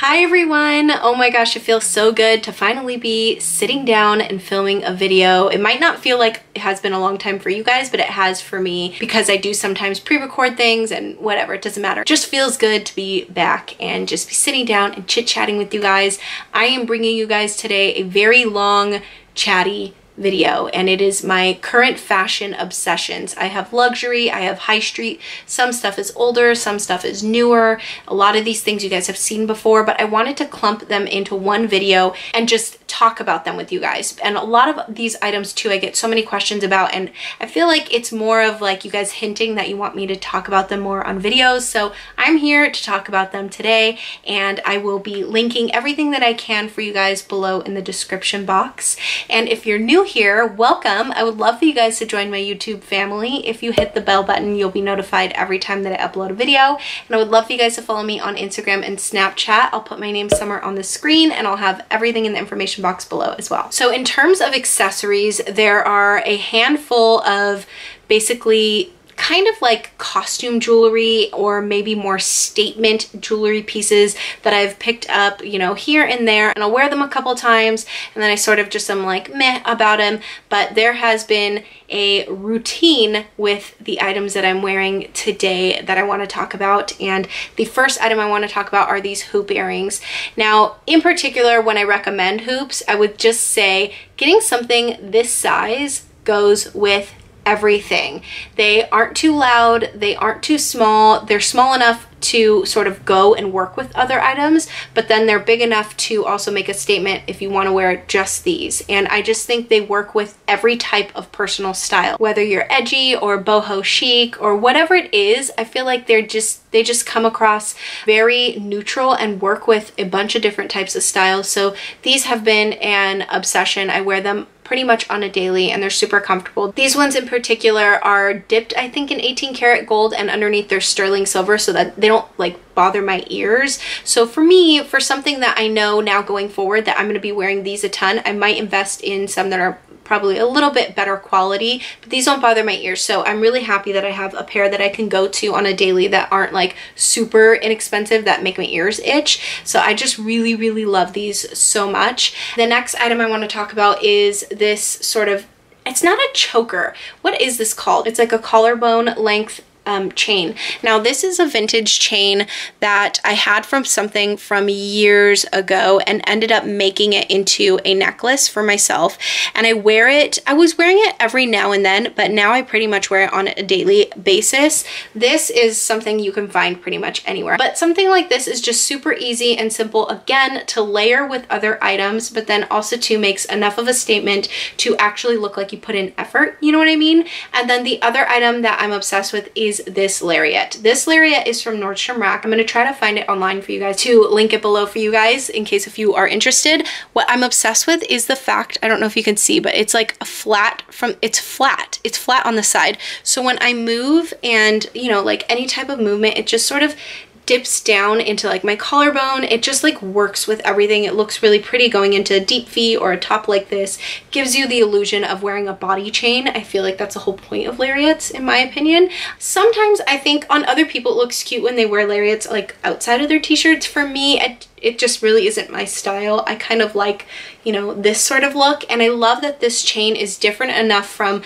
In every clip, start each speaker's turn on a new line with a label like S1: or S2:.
S1: Hi everyone! Oh my gosh, it feels so good to finally be sitting down and filming a video. It might not feel like it has been a long time for you guys, but it has for me because I do sometimes pre-record things and whatever, it doesn't matter. It just feels good to be back and just be sitting down and chit-chatting with you guys. I am bringing you guys today a very long, chatty video, and it is my current fashion obsessions. I have luxury, I have high street, some stuff is older, some stuff is newer. A lot of these things you guys have seen before, but I wanted to clump them into one video and just talk about them with you guys. And a lot of these items too, I get so many questions about, and I feel like it's more of like you guys hinting that you want me to talk about them more on videos. So I'm here to talk about them today, and I will be linking everything that I can for you guys below in the description box. And if you're new here, welcome. I would love for you guys to join my YouTube family. If you hit the bell button, you'll be notified every time that I upload a video. And I would love for you guys to follow me on Instagram and Snapchat. I'll put my name somewhere on the screen, and I'll have everything in the information box below as well. So in terms of accessories, there are a handful of basically kind of like costume jewelry or maybe more statement jewelry pieces that I've picked up, you know, here and there, and I'll wear them a couple times and then I sort of just am like meh about them. But there has been a routine with the items that I'm wearing today that I want to talk about, and the first item I want to talk about are these hoop earrings. Now, in particular, when I recommend hoops, I would just say getting something this size goes with everything. They aren't too loud, they aren't too small, they're small enough to sort of go and work with other items, but then they're big enough to also make a statement if you want to wear just these. And I just think they work with every type of personal style, whether you're edgy or boho chic or whatever it is. I feel like they just come across very neutral and work with a bunch of different types of styles. So these have been an obsession. I wear them pretty much on a daily, and they're super comfortable. These ones in particular are dipped, I think, in 18 karat gold, and underneath they're sterling silver so that they don't like bother my ears. So for me, for something that I know now going forward that I'm going to be wearing these a ton, I might invest in some that are probably a little bit better quality, but these don't bother my ears. So I'm really happy that I have a pair that I can go to on a daily that aren't like super inexpensive that make my ears itch. So I just really, really love these so much. The next item I want to talk about is this sort of, it's not a choker. What is this called? It's like a collarbone length chain. Now this is a vintage chain that I had from something from years ago and ended up making it into a necklace for myself, and I wear it. I was wearing it every now and then, but now I pretty much wear it on a daily basis. This is something you can find pretty much anywhere, but something like this is just super easy and simple, again, to layer with other items, but then also to makes enough of a statement to actually look like you put in effort, you know what I mean? And then the other item that I'm obsessed with is this Lariat. This Lariat is from Nordstrom Rack. I'm going to try to find it online for you guys to link it below for you guys in case if you are interested. What I'm obsessed with is the fact, I don't know if you can see, but it's like a flat it's flat on the side. So when I move and, you know, like any type of movement, it just sort of dips down into like my collarbone. It just like works with everything. It looks really pretty going into a deep V or a top like this. Gives you the illusion of wearing a body chain. I feel like that's the whole point of Lariats, in my opinion. Sometimes I think on other people it looks cute when they wear Lariats like outside of their t-shirts. For me, it just really isn't my style. I kind of like, you know, this sort of look, and I love that this chain is different enough from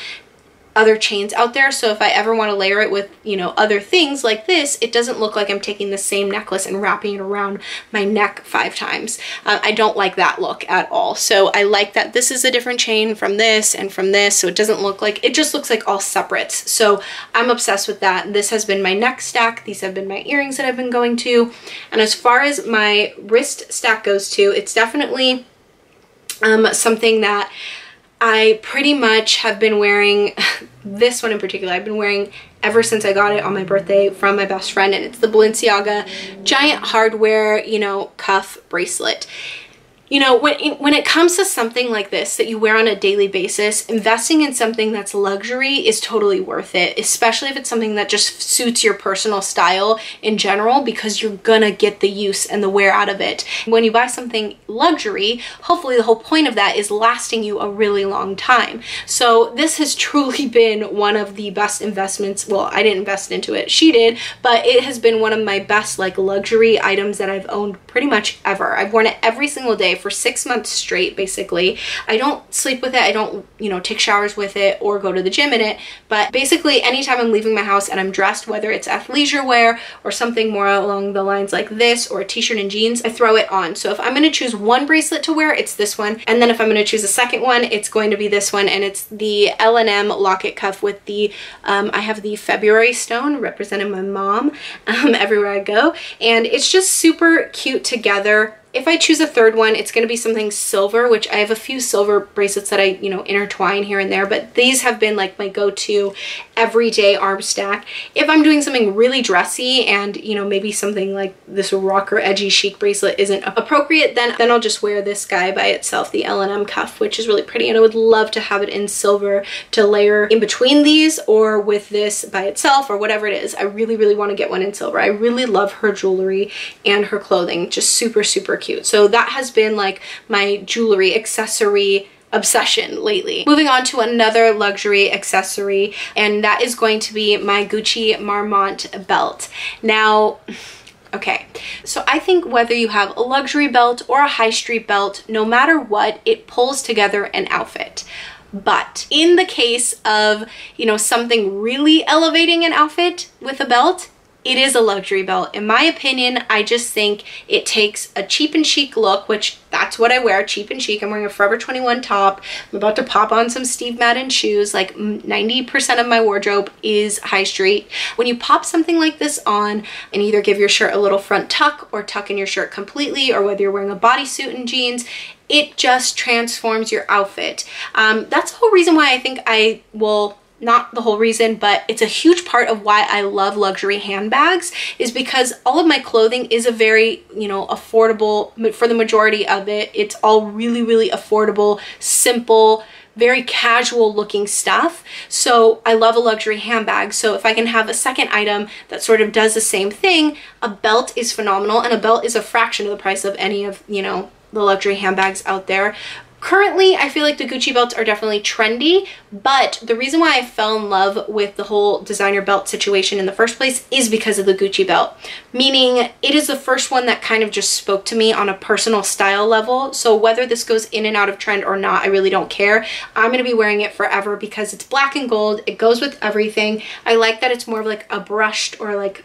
S1: other chains out there, so if I ever want to layer it with, you know, other things like this, it doesn't look like I'm taking the same necklace and wrapping it around my neck 5 times. I don't like that look at all. So I like that this is a different chain from this and from this, so it doesn't look like, it just looks like all separates. So I'm obsessed with that. This has been my neck stack. These have been my earrings that I've been going to. And as far as my wrist stack goes too, it's definitely something that I pretty much have been wearing. This one in particular I've been wearing ever since I got it on my birthday from my best friend, and it's the Balenciaga giant hardware, you know, cuff bracelet. You know, when it comes to something like this that you wear on a daily basis, investing in something that's luxury is totally worth it, especially if it's something that just suits your personal style in general, because you're gonna get the use and the wear out of it. When you buy something luxury, hopefully the whole point of that is lasting you a really long time. So this has truly been one of the best investments. Well, I didn't invest into it, she did, but it has been one of my best like luxury items that I've owned pretty much ever. I've worn it every single day for 6 months straight, basically. I don't sleep with it. I don't, you know, take showers with it or go to the gym in it. But basically, anytime I'm leaving my house and I'm dressed, whether it's athleisure wear or something more along the lines like this, or a t-shirt and jeans, I throw it on. So if I'm going to choose one bracelet to wear, it's this one. And then if I'm going to choose a second one, it's going to be this one. And it's the Ellandemm locket cuff with the, I have the February stone representing my mom everywhere I go. And it's just super cute together. If I choose a third one, it's going to be something silver, which I have a few silver bracelets that I, you know, intertwine here and there, but these have been like my go-to everyday arm stack. If I'm doing something really dressy and, you know, maybe something like this rocker edgy chic bracelet isn't appropriate, then I'll just wear this guy by itself, the Ellandemm cuff, which is really pretty, and I would love to have it in silver to layer in between these or with this by itself or whatever it is. I really, really want to get one in silver. I really love her jewelry and her clothing, just super, super cute. So that has been like my jewelry accessory obsession lately. Moving on to another luxury accessory, and that is going to be my Gucci Marmont belt. Now, okay, so I think whether you have a luxury belt or a high street belt, no matter what, it pulls together an outfit. But in the case of, you know, something really elevating an outfit with a belt, it is a luxury belt. In my opinion, I just think it takes a cheap and chic look, which that's what I wear, cheap and chic. I'm wearing a Forever 21 top. I'm about to pop on some Steve Madden shoes. Like 90% of my wardrobe is high street. When you pop something like this on and either give your shirt a little front tuck or tuck in your shirt completely, or whether you're wearing a bodysuit and jeans, it just transforms your outfit. That's the whole reason why I think I will, not the whole reason, but it's a huge part of why I love luxury handbags, is because all of my clothing is a very, you know, affordable, for the majority of it. It's all really, really affordable, simple, very casual looking stuff. So I love a luxury handbag. So if I can have a second item that sort of does the same thing, a belt is phenomenal, and a belt is a fraction of the price of any of, you know, the luxury handbags out there. Currently, I feel like the Gucci belts are definitely trendy, but the reason why I fell in love with the whole designer belt situation in the first place is because of the Gucci belt. Meaning, it is the first one that kind of just spoke to me on a personal style level. So whether this goes in and out of trend or not, I really don't care. I'm going to be wearing it forever because it's black and gold. It goes with everything. I like that it's more of like a brushed or like,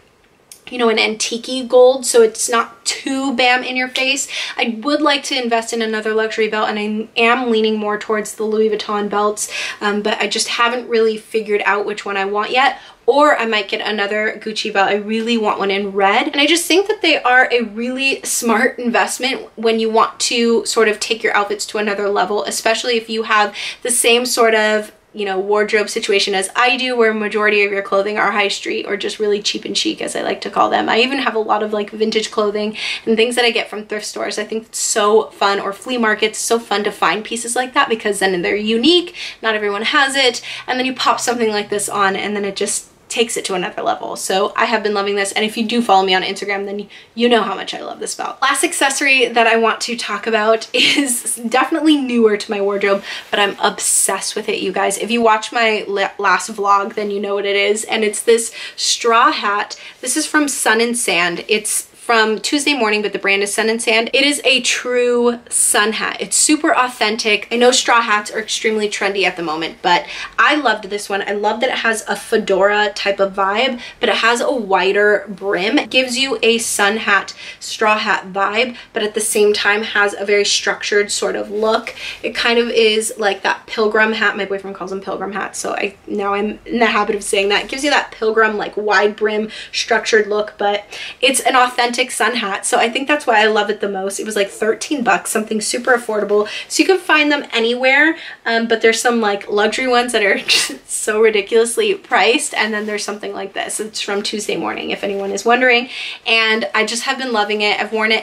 S1: you know, an antique-y gold, so it's not too bam in your face. I would like to invest in another luxury belt, and I am leaning more towards the Louis Vuitton belts, but I just haven't really figured out which one I want yet. Or I might get another Gucci belt. I really want one in red. And I just think that they are a really smart investment when you want to sort of take your outfits to another level, especially if you have the same sort of, you know, wardrobe situation as I do, where a majority of your clothing are high street or just really cheap and chic, as I like to call them. I even have a lot of like vintage clothing and things that I get from thrift stores. I think it's so fun, or flea markets, so fun to find pieces like that, because then they're unique, not everyone has it, and then you pop something like this on and then it just takes it to another level. So I have been loving this, and if you do follow me on Instagram, then you know how much I love this belt. Last accessory that I want to talk about is definitely newer to my wardrobe, but I'm obsessed with it, you guys. If you watch my last vlog, then you know what it is, and it's this straw hat. This is from Sun and Sand. It's from Tuesday Morning, but the brand is Sun and Sand. It is a true sun hat. It's super authentic. I know straw hats are extremely trendy at the moment, but I loved this one. I love that it has a fedora type of vibe, but it has a wider brim. It gives you a sun hat, straw hat vibe, but at the same time has a very structured sort of look. It kind of is like that pilgrim hat. My boyfriend calls them pilgrim hats, so now I'm in the habit of saying that. It gives you that pilgrim, like wide brim, structured look, but it's an authentic sun hat, so I think that's why I love it the most. It was like 13 bucks, something super affordable, so you can find them anywhere, but there's some like luxury ones that are just so ridiculously priced, and then there's something like this. It's from Tuesday Morning, if anyone is wondering, and I just have been loving it. I've worn it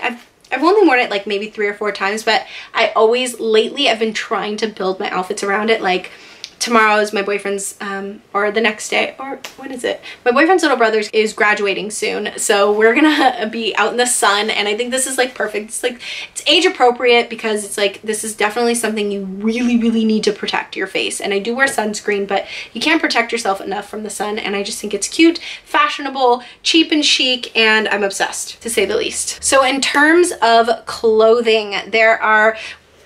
S1: I've only worn it like maybe 3 or 4 times, but I always, lately, I've been trying to build my outfits around it. Like tomorrow is my boyfriend's, or the next day, or when is it? My boyfriend's little brother is graduating soon, so we're gonna be out in the sun, and I think this is like perfect. It's like, it's age appropriate because it's like, this is definitely something you really, really need to protect your face. And I do wear sunscreen, but you can't protect yourself enough from the sun, and I just think it's cute, fashionable, cheap and chic, and I'm obsessed, to say the least. So in terms of clothing, there are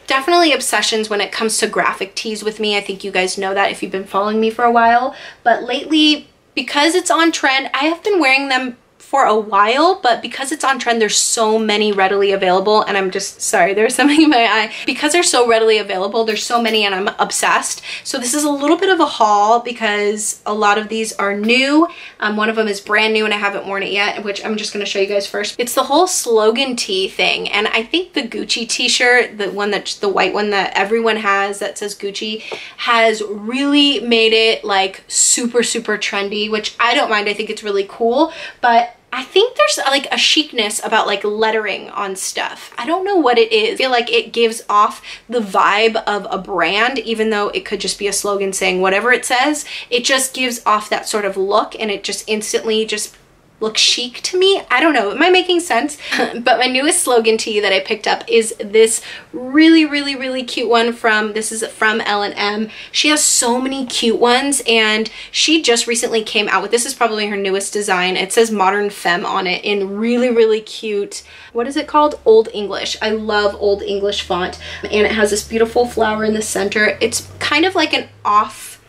S1: definitely obsessions when it comes to graphic tees with me. I think you guys know that if you've been following me for a while, but lately, because it's on trend, I have been wearing them for a while, but because it's on trend, there's so many readily available, and I'm just, sorry, there's something in my eye. Because they're so readily available, there's so many, and I'm obsessed. So this is a little bit of a haul because a lot of these are new. One of them is brand new and I haven't worn it yet, which I'm just gonna show you guys first. It's the whole Slogan Tee thing, and I think the Gucci t-shirt, the one that's the white one that everyone has that says Gucci, has really made it like super, super trendy, which I don't mind. I think it's really cool, but I think there's like a chicness about like lettering on stuff. I don't know what it is. I feel like it gives off the vibe of a brand, even though it could just be a slogan saying whatever it says. It just gives off that sort of look, and it just instantly just looks chic to me. I don't know, am I making sense? But my newest Slogan tee that I picked up is this really, really, really cute one from, this is from Ellandemm. She has so many cute ones, and she just recently came out with, this is probably her newest design. It says Modern Femme on it in really, really cute, what is it called? Old English. I love Old English font, and it has this beautiful flower in the center. It's kind of like an off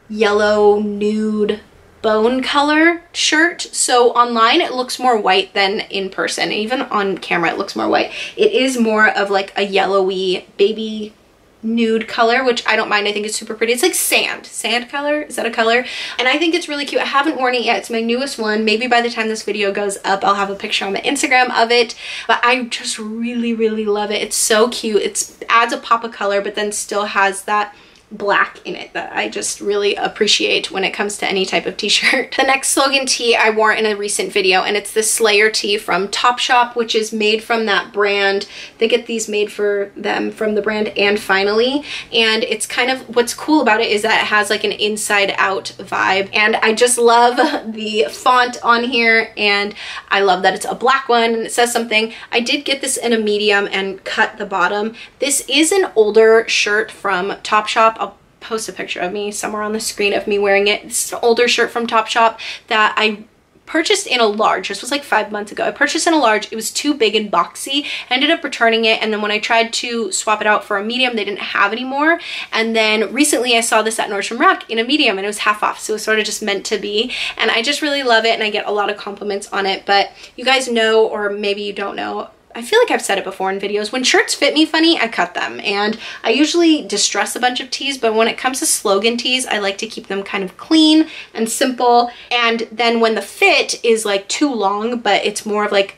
S1: yellow nude bone color shirt. So online it looks more white than in person. Even on camera it looks more white. It is more of like a yellowy baby nude color, which I don't mind. I think it's super pretty. It's like sand color. Is that a color? And I think it's really cute. I haven't worn it yet. It's my newest one. Maybe by the time this video goes up, I'll have a picture on my Instagram of it, but I just really, really love it. It's so cute. It adds a pop of color, but then still has that black in it that I just really appreciate when it comes to any type of t-shirt. The next Slogan tee I wore in a recent video, and it's the Slayer tee from Topshop, which is made from that brand. They get these made for them from the brand And Finally, and it's kind of, what's cool about it is that it has like an inside out vibe, and I just love the font on here, and I love that it's a black one and it says something. I did get this in a medium and cut the bottom. This is an older shirt from Topshop. I'll post a picture of me somewhere on the screen of me wearing it. It's an older shirt from Topshop that I purchased in a large. This was like 5 months ago. I purchased in a large. It was too big and boxy. I ended up returning it, and then when I tried to swap it out for a medium, they didn't have any more. And then recently I saw this at Nordstrom Rack in a medium, and it was half off, so it was sort of just meant to be. And I just really love it, and I get a lot of compliments on it. But you guys know, or maybe you don't know, I feel like I've said it before in videos, when shirts fit me funny, I cut them. And I usually distress a bunch of tees, but when it comes to Slogan tees, I like to keep them kind of clean and simple. And then when the fit is like too long, but it's more of like,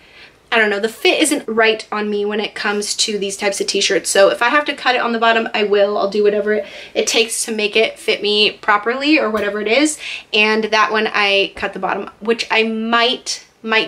S1: I don't know, the fit isn't right on me when it comes to these types of t-shirts. So if I have to cut it on the bottom, I will. I'll do whatever it takes to make it fit me properly or whatever it is. And that one I cut the bottom, which I might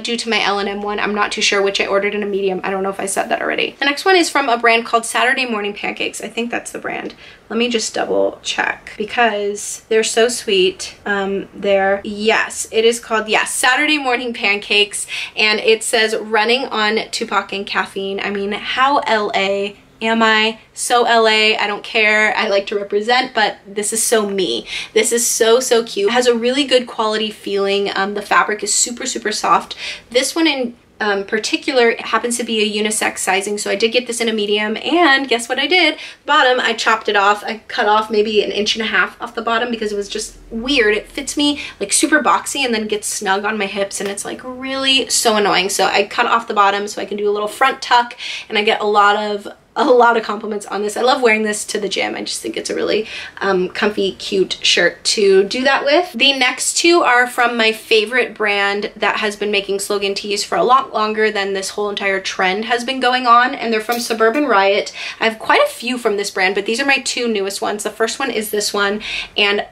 S1: do to my Ellandemm one. I'm not too sure, which I ordered in a medium. I don't know if I said that already. The next one is from a brand called Saturday Morning Pancakes. I think that's the brand. Let me just double check because they're so sweet. Yes, it is called, yes, Saturday Morning Pancakes, and it says running on Tupac and caffeine. I mean, how LA am I? So LA, I don't care. I like to represent, but this is so me. This is so, so cute. It has a really good quality feeling. The fabric is super, super soft. This one in particular happens to be a unisex sizing, so I did get this in a medium, and guess what I did? Bottom, I chopped it off. I cut off maybe 1.5 inches off the bottom because it was just weird. It fits me like super boxy and then gets snug on my hips, and it's like really so annoying. So I cut off the bottom so I can do a little front tuck, and I get a lot of compliments on this. I love wearing this to the gym. I just think it's a really comfy, cute shirt to do that with. The next two are from my favorite brand that has been making Slogan tees for a lot longer than this whole entire trend has been going on, and they're from Suburban Riot. I have quite a few from this brand, but these are my two newest ones. The first one is this one, and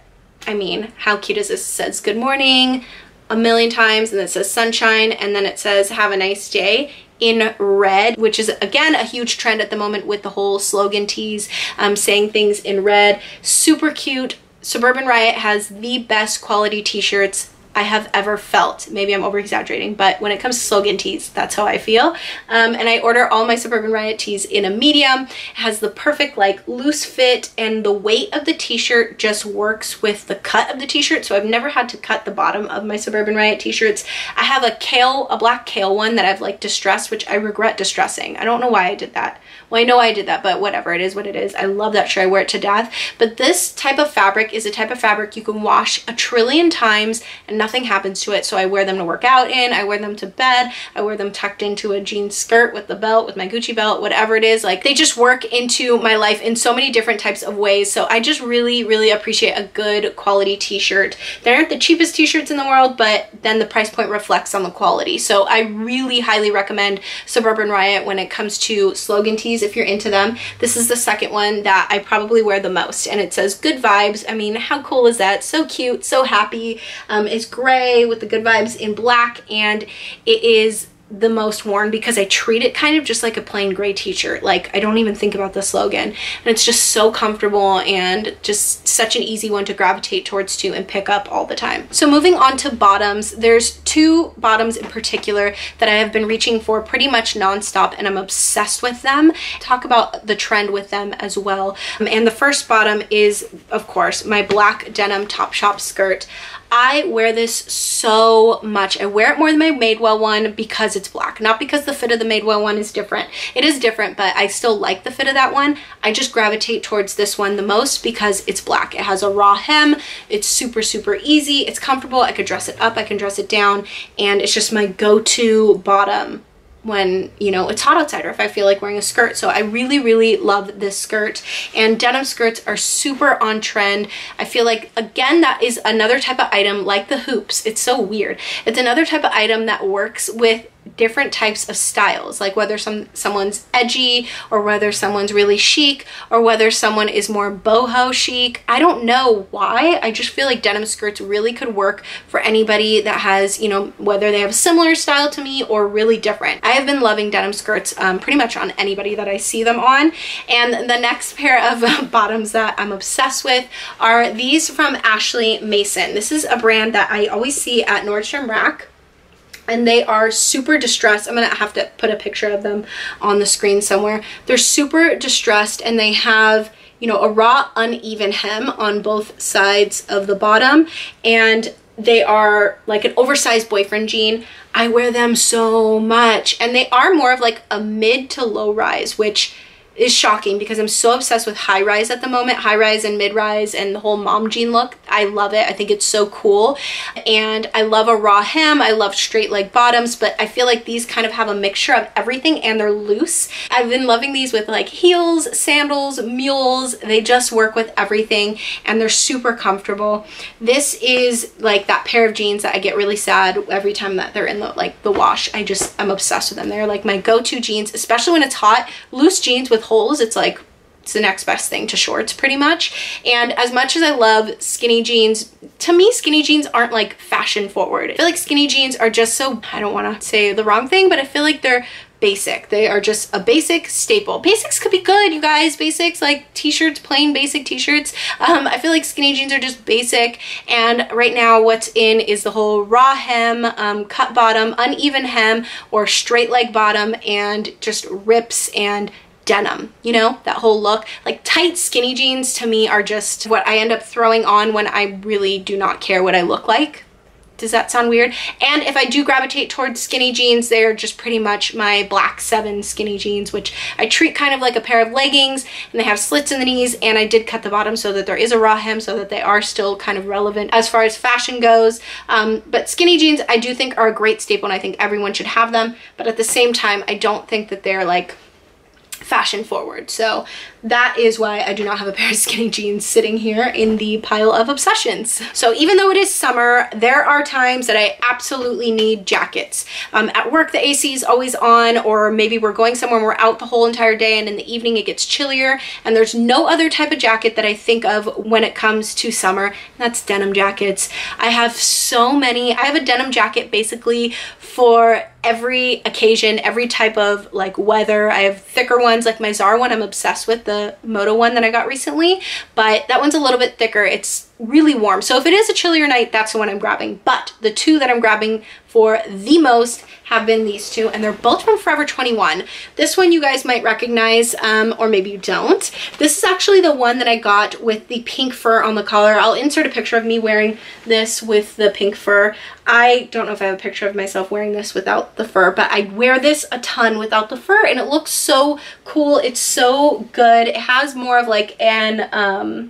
S1: I mean, how cute is this? It says good morning a million times, and it says sunshine, and then it says have a nice day. in red, which is again a huge trend at the moment with the whole slogan tees, saying things in red. Super cute. Suburban Riot has the best quality t-shirts I have ever felt. Maybe I'm over exaggerating, but when it comes to slogan tees, that's how I feel. And I order all my Suburban Riot tees in a medium. It has the perfect like loose fit, and the weight of the t-shirt just works with the cut of the t-shirt. So I've never had to cut the bottom of my Suburban Riot t-shirts. I have a black kale one that I've like distressed, which I regret distressing. I don't know why I did that. Well, I know I did that, but whatever, it is what it is. I love that shirt, I wear it to death. But this type of fabric is a type of fabric you can wash a trillion times and nothing happens to it. So I wear them to work out in, I wear them to bed, I wear them tucked into a jean skirt with the belt, with my Gucci belt, whatever it is. Like, they just work into my life in so many different types of ways. So I just really, really appreciate a good quality t-shirt. They aren't the cheapest t-shirts in the world, but then the price point reflects on the quality. So I really highly recommend Suburban Riot when it comes to slogan tees if you're into them. This is the second one that I probably wear the most, and it says good vibes. I mean, how cool is that? So cute, so happy. It's gray with the good vibes in black, and it is the most worn because I treat it kind of just like a plain gray t-shirt. Like, I don't even think about the slogan, and it's just so comfortable and just such an easy one to gravitate towards too and pick up all the time. So moving on to bottoms, there's two bottoms in particular that I have been reaching for pretty much nonstop, and I'm obsessed with them. Talk about the trend with them as well. And the first bottom is, of course, my black denim Topshop skirt. I wear this so much. I wear it more than my Madewell one because it's black, not because the fit of the Madewell one is different. It is different, but I still like the fit of that one. I just gravitate towards this one the most because it's black. It has a raw hem. It's super, super easy. It's comfortable. I could dress it up, I can dress it down, and it's just my go-to bottom when, you know, it's hot outside or if I feel like wearing a skirt. So I really, really love this skirt, and denim skirts are super on trend. I feel like, again, that is another type of item like the hoops. It's so weird. It's another type of item that works with different types of styles, like whether someone's edgy or whether someone's really chic or whether someone is more boho chic. I don't know why. I just feel like denim skirts really could work for anybody that has, you know, whether they have a similar style to me or really different. I have been loving denim skirts pretty much on anybody that I see them on. And the next pair of bottoms that I'm obsessed with are these from Ashley Mason. This is a brand that I always see at Nordstrom Rack, and they are super distressed. I'm gonna have to put a picture of them on the screen somewhere. They're super distressed, and they have, you know, a raw uneven hem on both sides of the bottom, and they are like an oversized boyfriend jean. I wear them so much, and they are more of like a mid to low rise, which is shocking because I'm so obsessed with high rise at the moment, high rise and mid rise and the whole mom jean look. I love it. I think it's so cool, and I love a raw hem. I love straight leg bottoms, but I feel like these kind of have a mixture of everything, and they're loose. I've been loving these with like heels, sandals, mules. They just work with everything, and they're super comfortable. This is like that pair of jeans that I get really sad every time that they're in the wash. I'm obsessed with them. They're like my go-to jeans, especially when it's hot. Loose jeans with holes, it's like, it's the next best thing to shorts pretty much. And as much as I love skinny jeans, to me skinny jeans aren't like fashion forward. I feel like skinny jeans are just so, I don't want to say the wrong thing, but I feel like they're basic. They are just a basic staple. Basics could be good, you guys. Basics like t-shirts, plain basic t-shirts. I feel like skinny jeans are just basic, and right now what's in is the whole raw hem, cut bottom, uneven hem, or straight leg bottom, and just rips and denim, you know, that whole look. Like tight skinny jeans to me are just what I end up throwing on when I really do not care what I look like. Does that sound weird? And if I do gravitate towards skinny jeans, they're just pretty much my black 7 skinny jeans, which I treat kind of like a pair of leggings, and they have slits in the knees, and I did cut the bottom so that there is a raw hem so that they are still kind of relevant as far as fashion goes. But skinny jeans I do think are a great staple, and I think everyone should have them, but at the same time I don't think that they're like fashion forward. So that is why I do not have a pair of skinny jeans sitting here in the pile of obsessions. So even though it is summer, there are times that I absolutely need jackets. At work the AC is always on, or maybe we're going somewhere and we're out the whole entire day, and in the evening it gets chillier, and there's no other type of jacket that I think of when it comes to summer, and that's denim jackets. I have so many. I have a denim jacket basically for every occasion, every type of like weather. I have thicker ones like my Zara one. I'm obsessed with the Moto one that I got recently, but that one's a little bit thicker. It's really warm. So if it is a chillier night, that's the one I'm grabbing. But the two that I'm grabbing for the most have been these two, and they're both from Forever 21. This one you guys might recognize, or maybe you don't. This is actually the one that I got with the pink fur on the collar. I'll insert a picture of me wearing this with the pink fur. I don't know if I have a picture of myself wearing this without the fur, but I wear this a ton without the fur, and it looks so cool. It's so good. It has more of like an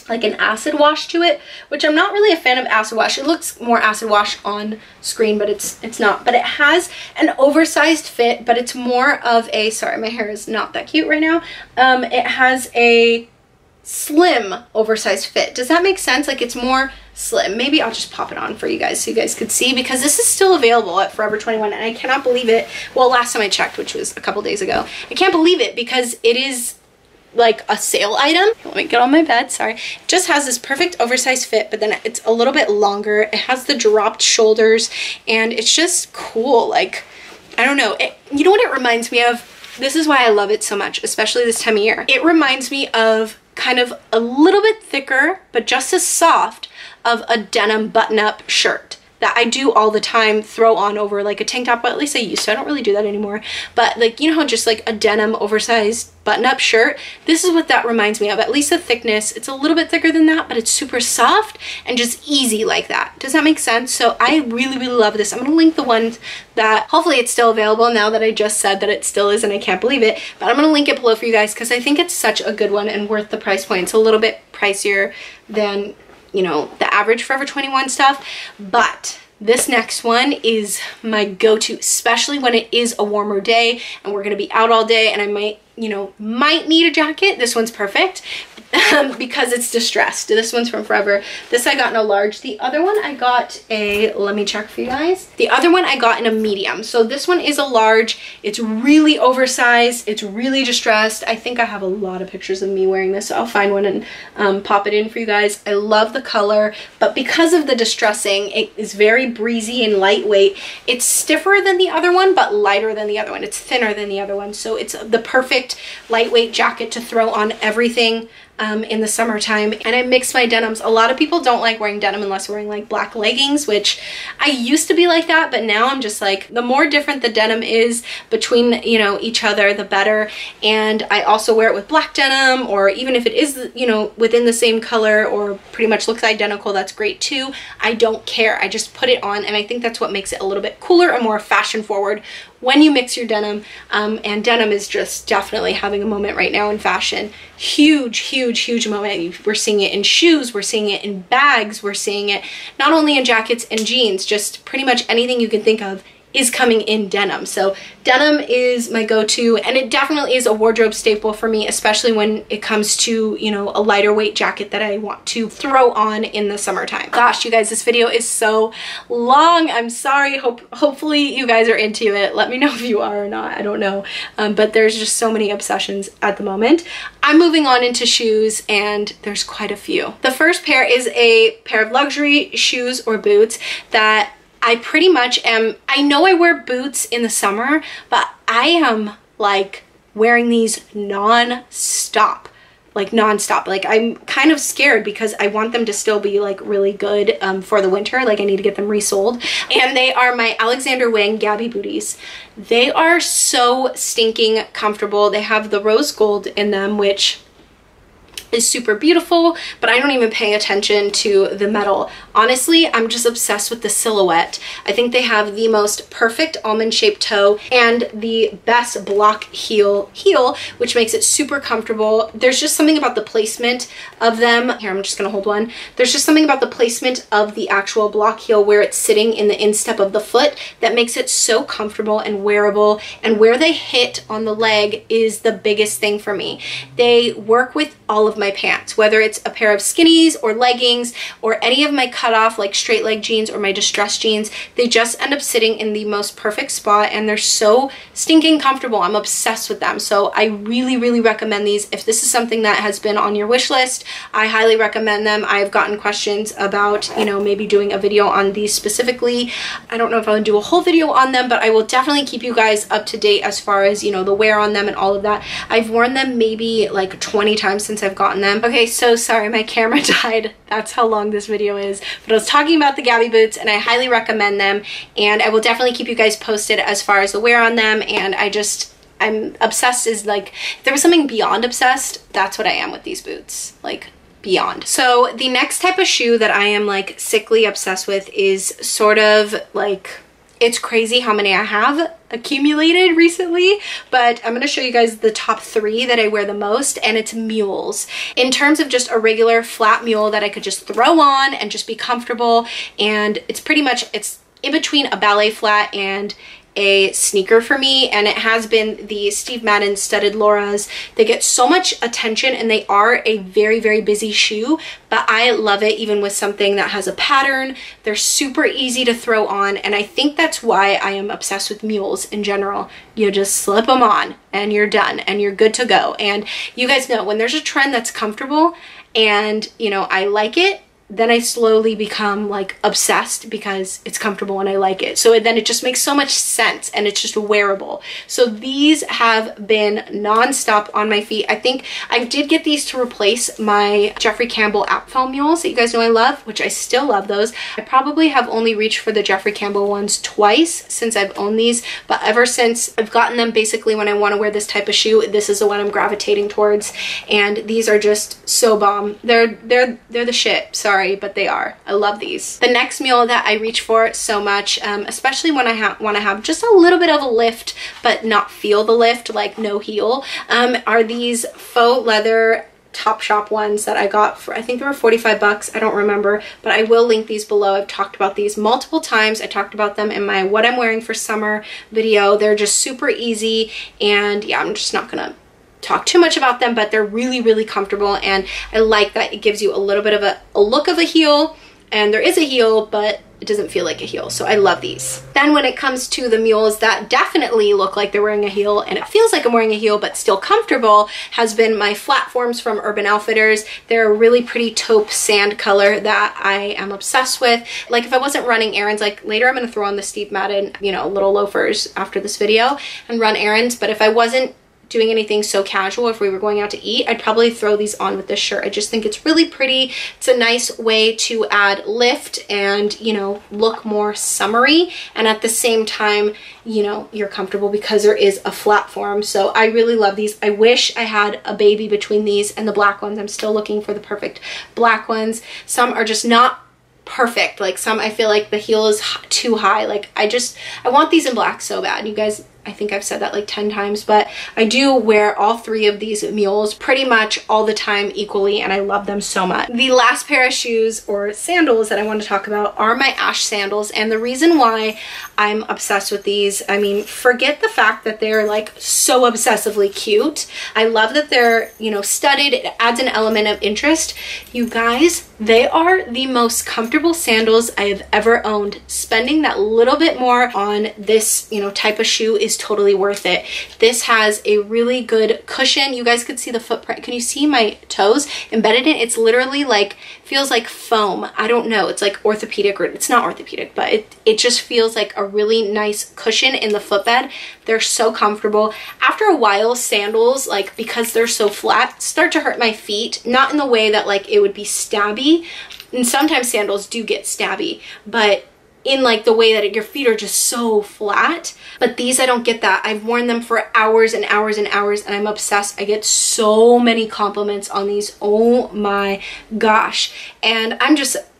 S1: acid wash to it, which I'm not really a fan of acid wash. It looks more acid wash on screen, but it's not. But it has an oversized fit, but it's more of a, sorry, my hair is not that cute right now. It has a slim oversized fit. Does that make sense? Like, it's more slim. Maybe I'll just pop it on for you guys so you guys could see, because this is still available at Forever 21, and I cannot believe it. Well, last time I checked, which was a couple days ago, I can't believe it because it is like a sale item. Let me get on my bed, sorry. It just has this perfect oversized fit, but then it's a little bit longer. It has the dropped shoulders, and it's just cool. Like, I don't know. You know what it reminds me of? This is why I love it so much, especially this time of year. It reminds me of kind of a little bit thicker, but just as soft, of a denim button-up shirt that I do all the time, throw on over like a tank top, but at least I used to. I don't really do that anymore. But like, you know how just like a denim oversized button-up shirt? This is what that reminds me of. At least the thickness, it's a little bit thicker than that, but it's super soft and just easy like that. Does that make sense? So I really, really love this. I'm gonna link the ones that, hopefully it's still available now that I just said that it still is and I can't believe it, but I'm gonna link it below for you guys because I think it's such a good one and worth the price point. It's a little bit pricier than, you know, the average Forever 21 stuff, but this next one is my go-to, especially when it is a warmer day and we're gonna be out all day and I might need a jacket. This one's perfect because it's distressed. This one's from Forever. This I got in a large. The other one I got a, let me check for you guys. The other one I got in a medium. So this one is a large. It's really oversized. It's really distressed. I think I have a lot of pictures of me wearing this, so I'll find one and pop it in for you guys. I love the color, but because of the distressing, it is very breezy and lightweight. It's stiffer than the other one, but lighter than the other one. It's thinner than the other one, so it's the perfect lightweight jacket to throw on everything in the summertime. And I mix my denims. A lot of people don't like wearing denim unless wearing like black leggings, which I used to be like that, but now I'm just like, the more different the denim is between, you know, each other, the better. And I also wear it with black denim, or even if it is, you know, within the same color or pretty much looks identical, that's great too. I don't care. I just put it on, and I think that's what makes it a little bit cooler and more fashion forward when you mix your denim. And denim is just definitely having a moment right now in fashion. Huge, huge, huge moment. We're seeing it in shoes, we're seeing it in bags, we're seeing it not only in jackets and jeans, just pretty much anything you can think of is coming in denim. So denim is my go-to, and it definitely is a wardrobe staple for me, especially when it comes to, you know, a lighter weight jacket that I want to throw on in the summertime. Gosh, you guys, this video is so long. I'm sorry. Hopefully you guys are into it. Let me know if you are or not. I don't know. But there's just so many obsessions at the moment. I'm moving on into shoes, and there's quite a few. The first pair is a pair of luxury shoes or boots that I pretty much am. I know I wear boots in the summer, but I am like wearing these non-stop. Like non-stop. Like, I'm kind of scared because I want them to still be like really good for the winter. Like, I need to get them resold. And they are my Alexander Wang Gabi booties. They are so stinking comfortable. They have the rose gold in them, which is super beautiful, but I don't even pay attention to the metal. Honestly, I'm just obsessed with the silhouette. I think they have the most perfect almond shaped toe and the best block heel, which makes it super comfortable. There's just something about the placement of them. Here, I'm just gonna hold one. There's just something about the placement of the actual block heel where it's sitting in the instep of the foot that makes it so comfortable and wearable, and where they hit on the leg is the biggest thing for me. They work with all of my pants, whether it's a pair of skinnies or leggings or any of my cut off like straight leg jeans or my distressed jeans, they just end up sitting in the most perfect spot, and they're so stinking comfortable. I'm obsessed with them. So I really, really recommend these. If this is something that has been on your wish list, I highly recommend them. I've gotten questions about, you know, maybe doing a video on these specifically. I don't know if I'll do a whole video on them, but I will definitely keep you guys up to date as far as, you know, the wear on them and all of that. I've worn them maybe like 20 times since I've gotten them. Okay, so sorry, my camera died. That's how long this video is. But I was talking about the Gabi boots, and I highly recommend them, and I will definitely keep you guys posted as far as the wear on them. And I'm obsessed is like, if there was something beyond obsessed, that's what I am with these boots, like beyond. So the next type of shoe that I am like sickly obsessed with is sort of like, it's crazy how many I have accumulated recently, but I'm going to show you guys the top 3 that I wear the most, and it's Mules. In terms of just a regular flat mule that I could just throw on and just be comfortable, and it's pretty much, it's in between a ballet flat and a sneaker for me, and it has been the Steve Madden studded Laura's. They get so much attention, and they are a very, very busy shoe, but I love it even with something that has a pattern. They're super easy to throw on, and I think that's why I am obsessed with Mules in general. You just slip them on and you're done and you're good to go. And you guys know when there's a trend that's comfortable and, you know, I like it, then I slowly become like obsessed because it's comfortable and I like it. So then it just makes so much sense, and it's just wearable. So these have been non-stop on my feet. I think I did get these to replace my Jeffrey Campbell Apfel mules that you guys know I love, which I still love those. I probably have only reached for the Jeffrey Campbell ones twice since I've owned these, but ever since I've gotten them, basically when I want to wear this type of shoe, this is the one I'm gravitating towards. And these are just so bomb. They're the shit. Sorry, but they are. I love these. The next mule that I reach for so much, especially when I want to have just a little bit of a lift but not feel the lift, like no heel, are these faux leather Topshop ones that I got for, I think they were 45 bucks. I don't remember, but I will link these below. I've talked about these multiple times. I talked about them in my what I'm wearing for summer video. They're just super easy, and yeah, I'm just not gonna talk too much about them, but they're really, really comfortable, and I like that it gives you a little bit of a look of a heel, and there is a heel, but it doesn't feel like a heel. So I love these. Then when it comes to the mules that definitely look like they're wearing a heel and it feels like I'm wearing a heel but still comfortable, has been my Flatforms from Urban Outfitters. They're a really pretty taupe sand color that I am obsessed with. Like if I wasn't running errands, like later I'm gonna throw on the Steve Madden, you know, little loafers after this video and run errands, but if I wasn't doing anything so casual, if we were going out to eat, I'd probably throw these on with this shirt. I just think it's really pretty. It's a nice way to add lift and, you know, look more summery, and at the same time, you know, you're comfortable because there is a flat form. So I really love these. I wish I had a baby between these and the black ones. I'm still looking for the perfect black ones. Some are just not perfect. Like some, I feel like the heel is too high. Like I want these in black so bad. You guys, I think I've said that like 10 times, but I do wear all 3 of these mules pretty much all the time equally, and I love them so much. The last pair of shoes or sandals that I want to talk about are my Ash sandals, and the reason why I'm obsessed with these, I mean, forget the fact that they're like so obsessively cute. I love that they're, you know, studded. It adds an element of interest. You guys, they are the most comfortable sandals I have ever owned. Spending that little bit more on this, you know, type of shoe is totally worth it. This has a really good cushion. You guys could see the footprint. Can you see my toes embedded in it? It's literally like, feels like foam. I don't know. It's like orthopedic, or it's not orthopedic, but it just feels like a really nice cushion in the footbed. They're so comfortable. After a while, sandals, like because they're so flat, start to hurt my feet. Not in the way that like it would be stabby. And sometimes sandals do get stabby, but in like the way that your feet are just so flat. But these, I don't get that. I've worn them for hours and hours and hours, and I'm obsessed. I get so many compliments on these. Oh my gosh. And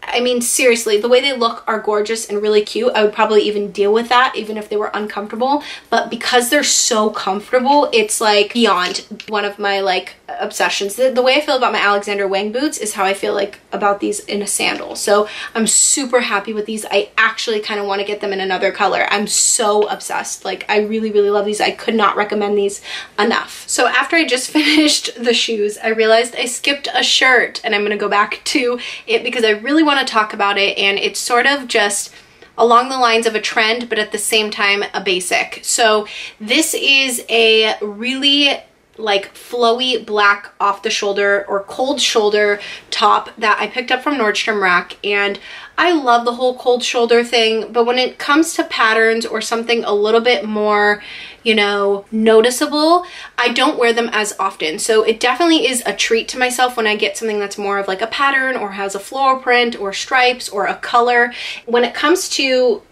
S1: I mean, seriously, the way they look are gorgeous and really cute. I would probably even deal with that even if they were uncomfortable, but because they're so comfortable, it's like beyond one of my like obsessions. The way I feel about my Alexander Wang boots is how I feel like about these in a sandal. So I'm super happy with these. I actually kind of want to get them in another color. I'm so obsessed. Like I really, really love these. I could not recommend these enough. So after I just finished the shoes, I realized I skipped a shirt, and I'm going to go back to it because I really want to want to talk about it, and it's sort of just along the lines of a trend, but at the same time a basic. So this is a really like flowy black off the shoulder or cold shoulder top that I picked up from Nordstrom Rack, and I love the whole cold shoulder thing, but when it comes to patterns or something a little bit more, you know, noticeable, I don't wear them as often. So it definitely is a treat to myself when I get something that's more of like a pattern or has a floral print or stripes or a color. When it comes to,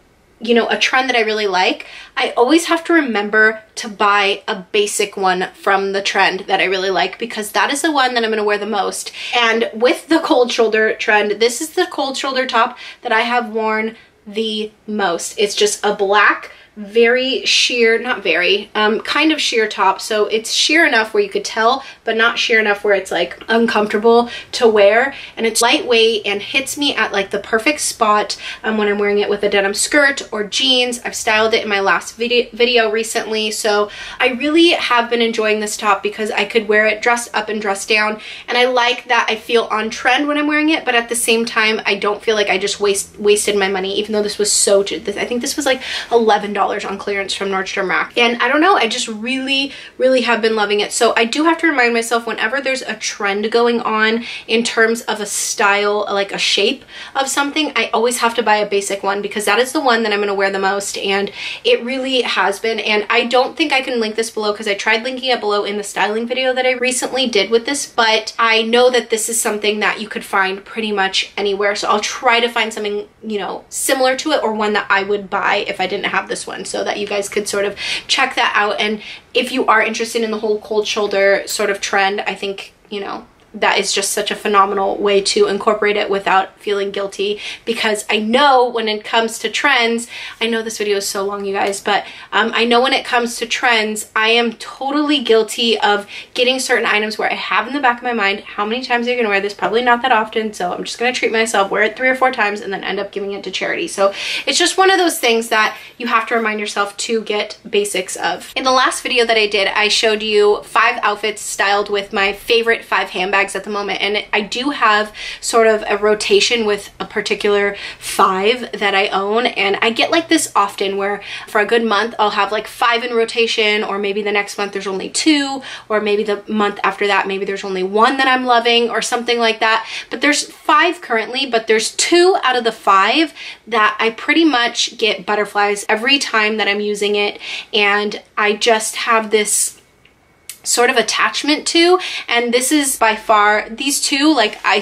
S1: you know, a trend that I really like, I always have to remember to buy a basic one from the trend that I really like, because that is the one that I'm going to wear the most. And with the cold shoulder trend, this is the cold shoulder top that I have worn the most. It's just a black, very sheer, not very, kind of sheer top. So it's sheer enough where you could tell, but not sheer enough where it's like uncomfortable to wear. And it's lightweight and hits me at like the perfect spot when I'm wearing it with a denim skirt or jeans. I've styled it in my last video recently. So I really have been enjoying this top because I could wear it dressed up and dressed down. And I like that I feel on trend when I'm wearing it, but at the same time, I don't feel like I just wasted my money, even though this was so cheap. I think this was like $11 on clearance from Nordstrom Rack. And I don't know, I just really have been loving it. So I do have to remind myself whenever there's a trend going on in terms of a style, like a shape of something, I always have to buy a basic one, because that is the one that I'm going to wear the most, and it really has been. And I don't think I can link this below because I tried linking it below in the styling video that I recently did with this, but I know that this is something that you could find pretty much anywhere. So I'll try to find something, you know, similar to it, or one that I would buy if I didn't have this one, so that you guys could sort of check that out. And if you are interested in the whole cold shoulder sort of trend, I think, you know, that is just such a phenomenal way to incorporate it without feeling guilty, because I know when it comes to trends, I know this video is so long, you guys, but I know when it comes to trends, I am totally guilty of getting certain items where I have in the back of my mind, how many times are you gonna wear this? Probably not that often, so I'm just gonna treat myself, wear it 3 or 4 times, and then end up giving it to charity. So it's just one of those things that you have to remind yourself to get basics of. In the last video that I did, I showed you 5 outfits styled with my favorite 5 handbags at the moment, and I do have sort of a rotation with a particular 5 that I own, and I get like this often where for a good month I'll have like 5 in rotation, or maybe the next month there's only 2, or maybe the month after that maybe there's only 1 that I'm loving or something like that. But there's 5 currently, but there's 2 out of the 5 that I pretty much get butterflies every time that I'm using it, and I just have this sort of attachment to. And this is by far, these 2, like I'm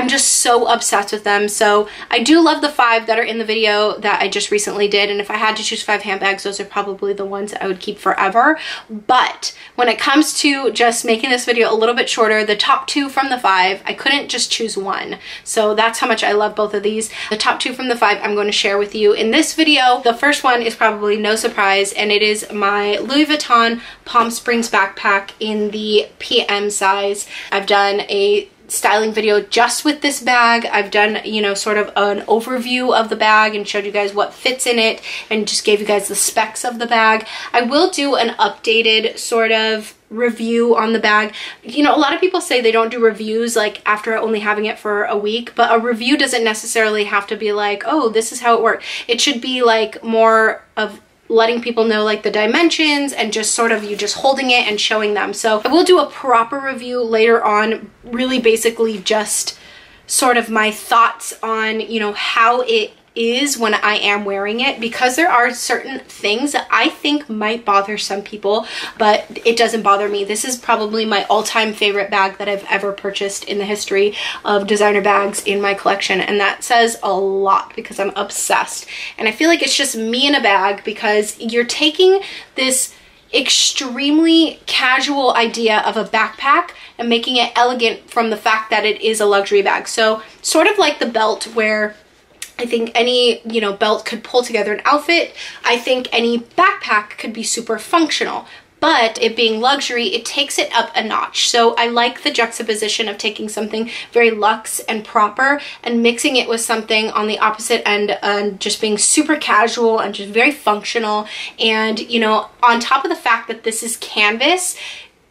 S1: just so obsessed with them. So I do love the 5 that are in the video that I just recently did, and if I had to choose 5 handbags, those are probably the ones that I would keep forever. But when it comes to just making this video a little bit shorter, the top 2 from the 5, I couldn't just choose one. So that's how much I love both of these. The top 2 from the 5 I'm going to share with you in this video. The first one is probably no surprise, and it is my Louis Vuitton Palm Springs backpack in the PM size. I've done a styling video just with this bag. I've done, you know, sort of an overview of the bag and showed you guys what fits in it and just gave you guys the specs of the bag. I will do an updated sort of review on the bag. You know, a lot of people say they don't do reviews like after only having it for a week, but a review doesn't necessarily have to be like, oh, this is how it worked. It should be like more of letting people know like the dimensions and just sort of you just holding it and showing them. So I will do a proper review later on, really basically just sort of my thoughts on, you know, how it is when I am wearing it, because there are certain things that I think might bother some people, but it doesn't bother me. This is probably my all-time favorite bag that I've ever purchased in the history of designer bags in my collection, and that says a lot because I'm obsessed. And I feel like it's just me in a bag, because you're taking this extremely casual idea of a backpack and making it elegant from the fact that it is a luxury bag. So sort of like the belt, where I think any, you know, belt could pull together an outfit. I think any backpack could be super functional, but it being luxury, it takes it up a notch. So I like the juxtaposition of taking something very luxe and proper and mixing it with something on the opposite end and just being super casual and just very functional. And, you know, on top of the fact that this is canvas,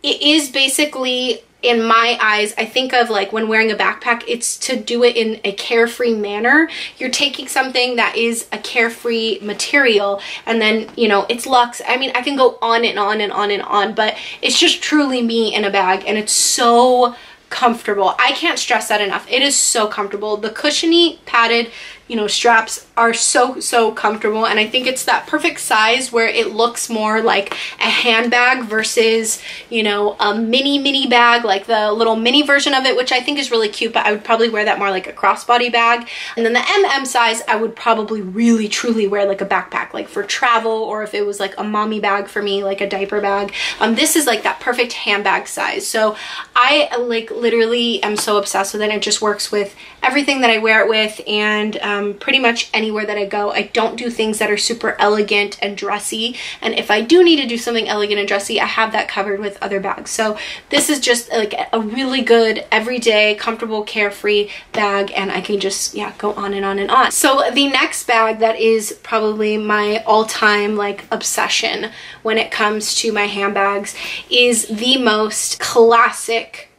S1: it is basically in my eyes, I think of like when wearing a backpack, it's to do it in a carefree manner. You're taking something that is a carefree material and then, you know, it's luxe. I mean, I can go on and on and on and on, but it's just truly me in a bag, and it's so comfortable. I can't stress that enough. It is so comfortable. The cushiony padded, you know, straps are so comfortable, and I think it's that perfect size where it looks more like a handbag versus, you know, a mini bag, like the little mini version of it, which I think is really cute, but I would probably wear that more like a crossbody bag. And then the MM size, I would probably really truly wear like a backpack, like for travel, or if it was like a mommy bag for me, like a diaper bag. This is like that perfect handbag size. So I like literally am so obsessed with it. It just works with everything that I wear it with, and pretty much anywhere that I go. I don't do things that are super elegant and dressy, and if I do need to do something elegant and dressy, I have that covered with other bags. So this is just like a really good everyday comfortable carefree bag, and I can just, yeah, go on and on and on. So the next bag that is probably my all-time like obsession when it comes to my handbags is the most classic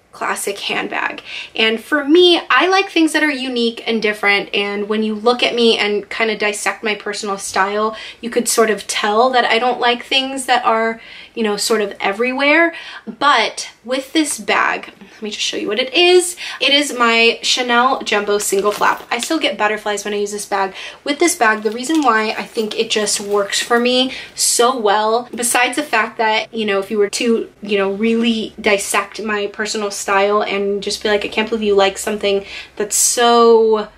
S1: handbag. And for me, I like things that are unique and different, and when you look at me and kind of dissect my personal style, you could sort of tell that I don't like things that are, you know, sort of everywhere. But with this bag, let me just show you what it is. It is my Chanel Jumbo single flap. I still get butterflies when I use this bag. With this bag, the reason why I think it just works for me so well, besides the fact that, you know, if you were to, you know, really dissect my personal style and just be like, I can't believe you like something that's so,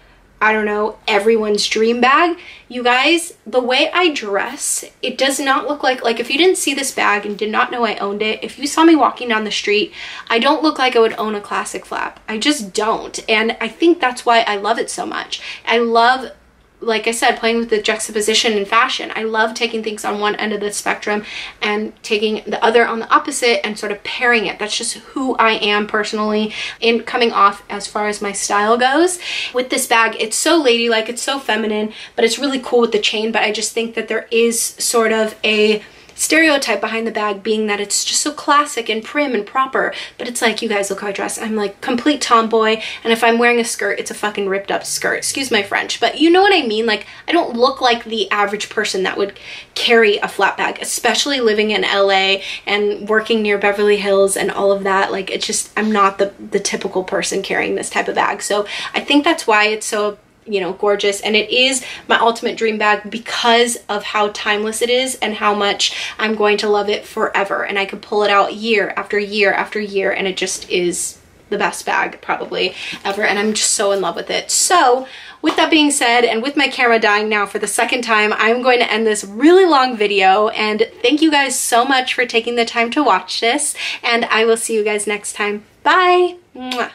S1: I don't know, everyone's dream bag. You guys, the way I dress, it does not look like if you didn't see this bag and did not know I owned it, if you saw me walking down the street, I don't look like I would own a classic flap. I just don't. And I think that's why I love it so much. I love, like I said, playing with the juxtaposition in fashion. I love taking things on one end of the spectrum and taking the other on the opposite and sort of pairing it. That's just who I am personally in coming off as far as my style goes. With this bag, it's so ladylike, it's so feminine, but it's really cool with the chain. But I just think that there is sort of a stereotype behind the bag, being that it's just so classic and prim and proper, but it's like, you guys, look how I dress. I'm like complete tomboy, and if I'm wearing a skirt, it's a fucking ripped up skirt. Excuse my French, but you know what I mean? Like, I don't look like the average person that would carry a flat bag, especially living in LA and working near Beverly Hills and all of that. Like, it's just, I'm not the typical person carrying this type of bag. So I think that's why it's so, you know, gorgeous, and it is my ultimate dream bag because of how timeless it is and how much I'm going to love it forever. And I could pull it out year after year after year, and it just is the best bag probably ever, and I'm just so in love with it. So with that being said, and with my camera dying now for the second time, I'm going to end this really long video, and thank you guys so much for taking the time to watch this, and I will see you guys next time. Bye! Mwah.